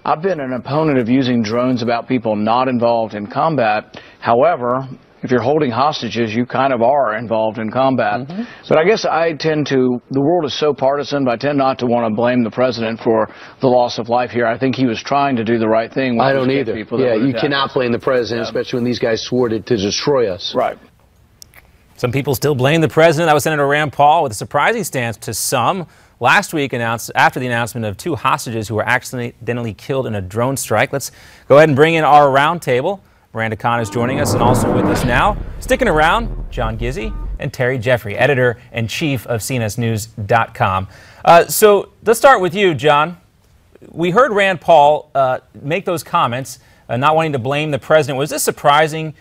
I've been an opponent of using drones about people not involved in combat. However, if you're holding hostages, you kind of are involved in combat. But I guess the world is so partisan, but I tend not to want to blame the president for the loss of life here. I think he was trying to do the right thing. I don't either. Yeah, you cannot blame the president, especially when these guys swore to destroy us. Right. Some people still blame the president. That was Senator Rand Paul with a surprising stance to some. Last week, after the announcement of 2 hostages who were accidentally killed in a drone strike. Let's go ahead and bring in our roundtable. Miranda Khan is joining us, and also with us now, sticking around, John Gizzi and Terry Jeffrey, editor-in-chief of cnsnews.com. So let's start with you, John. We heard Rand Paul make those comments, not wanting to blame the president. Was this surprising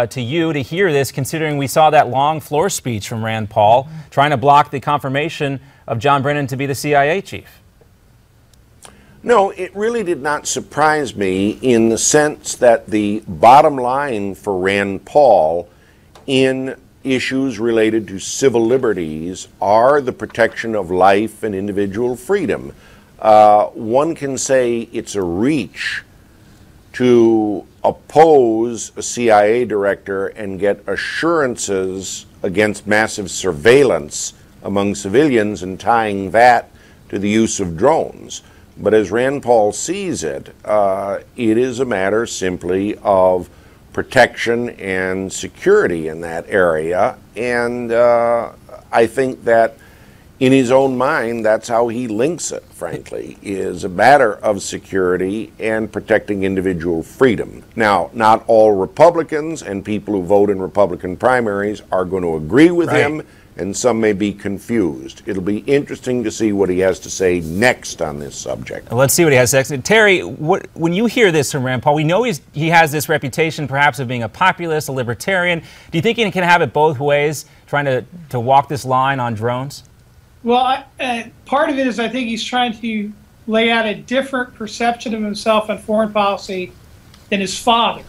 to you to hear this, considering we saw that long floor speech from Rand Paul trying to block the confirmation of John Brennan to be the CIA chief? No, it really did not surprise me in the sense that the bottom line for Rand Paul in issues related to civil liberties are the protection of life and individual freedom. One can say it's a reach to oppose a CIA director and get assurances against massive surveillance among civilians and tying that to the use of drones. But as Rand Paul sees it, it is a matter simply of protection and security in that area. And I think that in his own mind, that's how he links it, frankly, is a matter of security and protecting individual freedom. Now, not all Republicans and people who vote in Republican primaries are going to agree with him, and some may be confused. It'll be interesting to see what he has to say next on this subject. Let's see what he has next. Terry, when you hear this from Rand Paul, we know he has this reputation perhaps of being a populist, a libertarian. Do you think he can have it both ways, trying to walk this line on drones? Well, part of it is I think he's trying to lay out a different perception of himself on foreign policy than his father.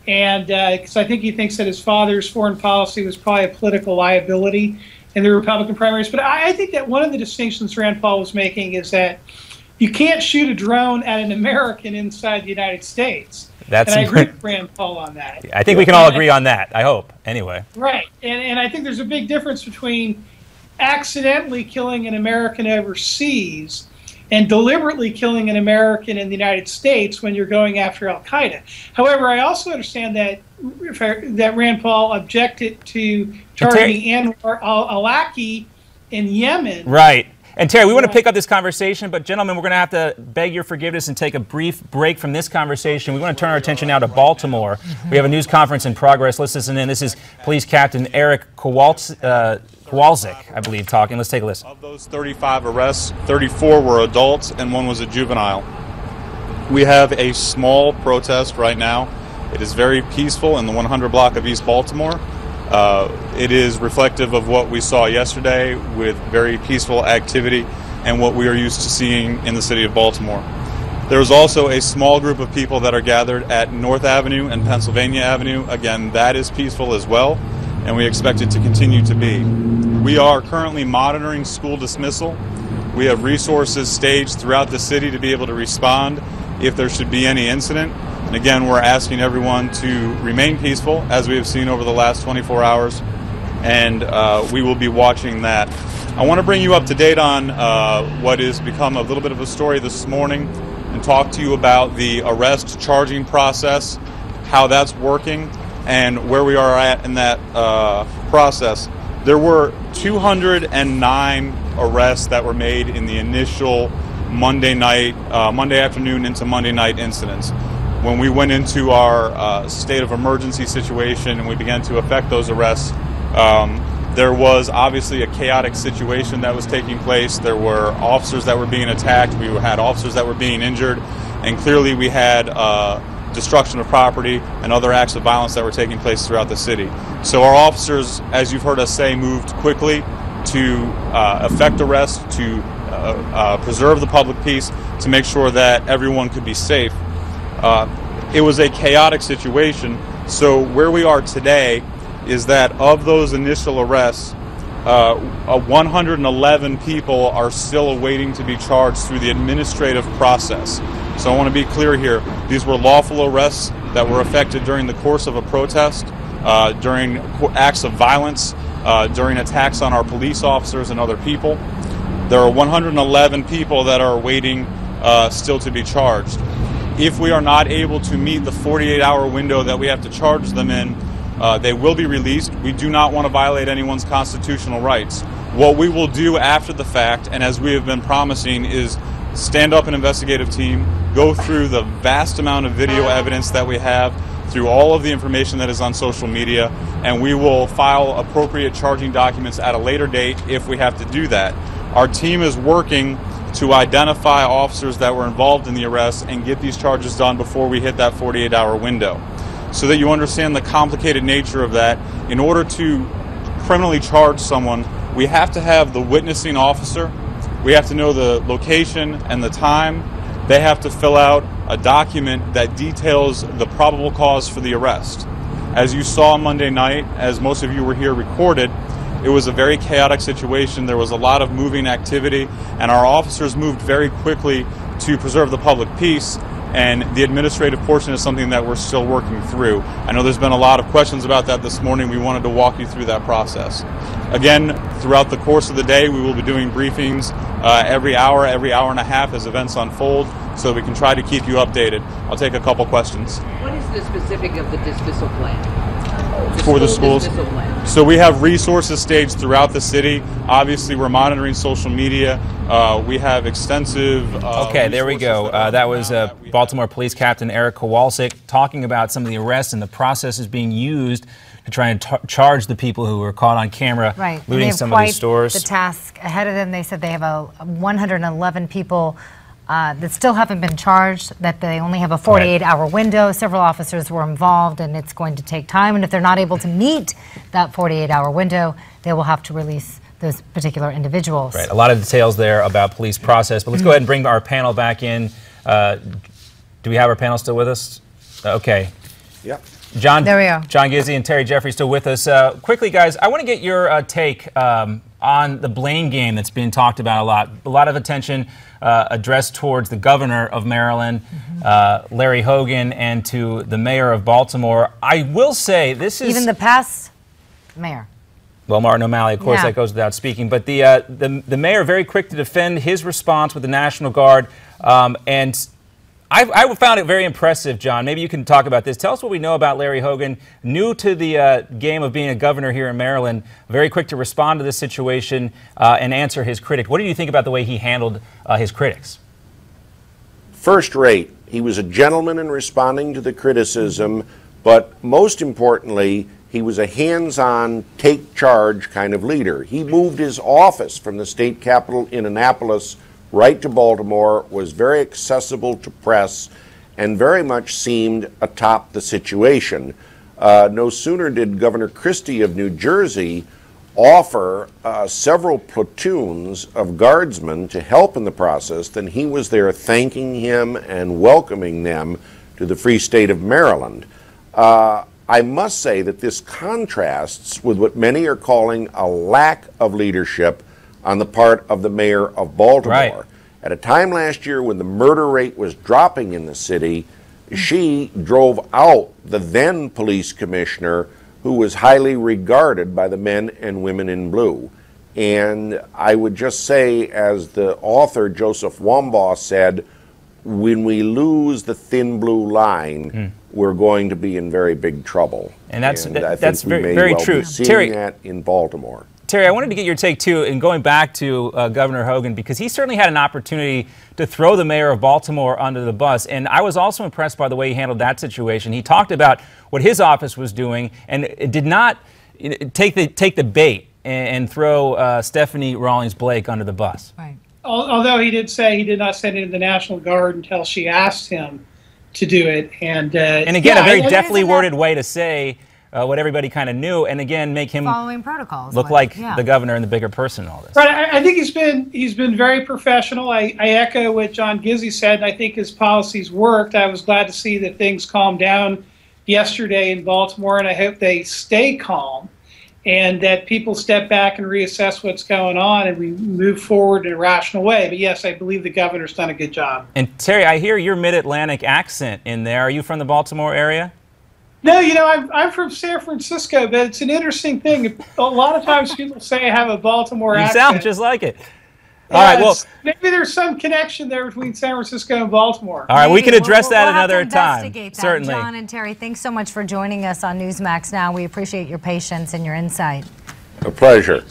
And because I think he thinks that his father's foreign policy was probably a political liability in the Republican primaries. But I think that one of the distinctions Rand Paul was making is that you can't shoot a drone at an American inside the United States. And I agree with Rand Paul on that. I think we can all agree on that, I hope, anyway. Right. And I think there's a big difference between accidentally killing an American overseas and deliberately killing an American in the United States when you're going after al-Qaeda. However, I also understand that Rand Paul objected to targeting Anwar al-Awlaki in Yemen. Right. And Terry, we want to pick up this conversation, but gentlemen, we're going to have to beg your forgiveness and take a brief break from this conversation. We want to turn our attention now to Baltimore. We have a news conference in progress. Let's listen in. This is Police Captain Eric Kowalczyk, I believe, talking. Let's take a listen. Of those 35 arrests, 34 were adults and 1 was a juvenile. We have a small protest right now. It is very peaceful in the 100 block of East Baltimore. It is reflective of what we saw yesterday with very peaceful activity and what we are used to seeing in the city of Baltimore. There's also a small group of people that are gathered at North Avenue and Pennsylvania Avenue. Again, that is peaceful as well, and we expect it to continue to be. We are currently monitoring school dismissal. We have resources staged throughout the city to be able to respond if there should be any incident. And again, we're asking everyone to remain peaceful, as we have seen over the last 24 hours, and we will be watching that. I want to bring you up to date on what has become a little bit of a story this morning and talk to you about the arrest charging process, how that's working, and where we are at in that process. There were 209 arrests that were made in the initial Monday afternoon into Monday night incidents. When we went into our state of emergency situation and we began to effect those arrests, there was obviously a chaotic situation that was taking place. There were officers that were being attacked. We had officers that were being injured. And clearly we had destruction of property and other acts of violence that were taking place throughout the city. So our officers, as you've heard us say, moved quickly to effect arrests, to preserve the public peace, to make sure that everyone could be safe. It was a chaotic situation, so where we are today is that of those initial arrests, 111 people are still awaiting to be charged through the administrative process. So I want to be clear here. These were lawful arrests that were effected during the course of a protest, during acts of violence, during attacks on our police officers and other people. There are 111 people that are waiting still to be charged. If we are not able to meet the 48-hour window that we have to charge them in, they will be released. We do not want to violate anyone's constitutional rights. What we will do after the fact, and as we have been promising, is stand up an investigative team, go through the vast amount of video evidence that we have, through all of the information that is on social media, and we will file appropriate charging documents at a later date if we have to do that. Our team is working to identify officers that were involved in the arrest and get these charges done before we hit that 48-hour window. So that you understand the complicated nature of that, in order to criminally charge someone, we have to have the witnessing officer, we have to know the location and the time. They have to fill out a document that details the probable cause for the arrest. As you saw Monday night, as most of you were here recorded, it was a very chaotic situation. There was a lot of moving activity, and our officers moved very quickly to preserve the public peace, and the administrative portion is something that we're still working through. I know there's been a lot of questions about that this morning. We wanted to walk you through that process. Again, throughout the course of the day, we will be doing briefings every hour and a half as events unfold, so we can try to keep you updated. I'll take a couple questions. What is the specific of the dismissal plan? For the schools. So we have resources staged throughout the city. Obviously, we're monitoring social media. We have extensive. Okay, there we go. That was Baltimore Police Captain Eric Kowalczyk talking about some of the arrests and the processes being used to try and charge the people who were caught on camera looting some of these stores. The task ahead of them. They said they have 111 people that still haven't been charged, that they only have a 48-hour window. Several officers were involved, and it's going to take time. And if they're not able to meet that 48-hour window, they will have to release those particular individuals. Right. A lot of details there about police process. But let's go ahead and bring our panel back in. Do we have our panel still with us? Okay. Yep. John, there we go. John Gizzi and Terry Jeffrey still with us. Quickly, guys, I want to get your take on the blame game that's being talked about a lot. A lot of attention addressed towards the governor of Maryland, Larry Hogan, and to the mayor of Baltimore. I will say this is... Even the past mayor. Well, Martin O'Malley, of course, that goes without speaking. But the mayor very quick to defend his response with the National Guard. And I found it very impressive, John. Maybe you can talk about this. Tell us what we know about Larry Hogan, new to the game of being a governor here in Maryland, very quick to respond to this situation and answer his critic. What do you think about the way he handled his critics? First rate. He was a gentleman in responding to the criticism, but most importantly, he was a hands-on, take charge kind of leader. He moved his office from the state capitol in Annapolis right to Baltimore, was very accessible to press, and very much seemed atop the situation. No sooner did Governor Christie of New Jersey offer several platoons of guardsmen to help in the process than he was there thanking him and welcoming them to the free state of Maryland. I must say that this contrasts with what many are calling a lack of leadership on the part of the mayor of Baltimore. Right. At a time last year when the murder rate was dropping in the city, she drove out the then police commissioner, who was highly regarded by the men and women in blue. And I would just say, as the author Joseph Wambaugh said, when we lose the thin blue line, we're going to be in very big trouble. And that's very true. Seeing that in Baltimore. Terry, I wanted to get your take, too, in going back to Governor Hogan, because he certainly had an opportunity to throw the mayor of Baltimore under the bus. And I was also impressed by the way he handled that situation. He talked about what his office was doing, and it did not take the bait and throw Stephanie Rawlings Blake under the bus. Right. Although he did say he did not send it to the National Guard until she asked him to do it. And again, a very deftly worded way to say what everybody kind of knew, and again, make him following protocols, look like the governor and the bigger person in all this. Right. I think he's been very professional. I echo what John Gizzi said, and I think his policies worked. I was glad to see that things calmed down yesterday in Baltimore, and I hope they stay calm. and that people step back and reassess what's going on, and we move forward in a rational way. But yes, I believe the governor's done a good job. And Terry, I hear your mid-Atlantic accent in there. Are you from the Baltimore area? No, you know, I'm from San Francisco, but it's an interesting thing. A lot of times people say I have a Baltimore accent. You sound just like it. All right, well, maybe there's some connection there between San Francisco and Baltimore. All right, we can address that we'll another have to time. Investigate that. Certainly. John and Terry, thanks so much for joining us on Newsmax Now. We appreciate your patience and your insight. A pleasure.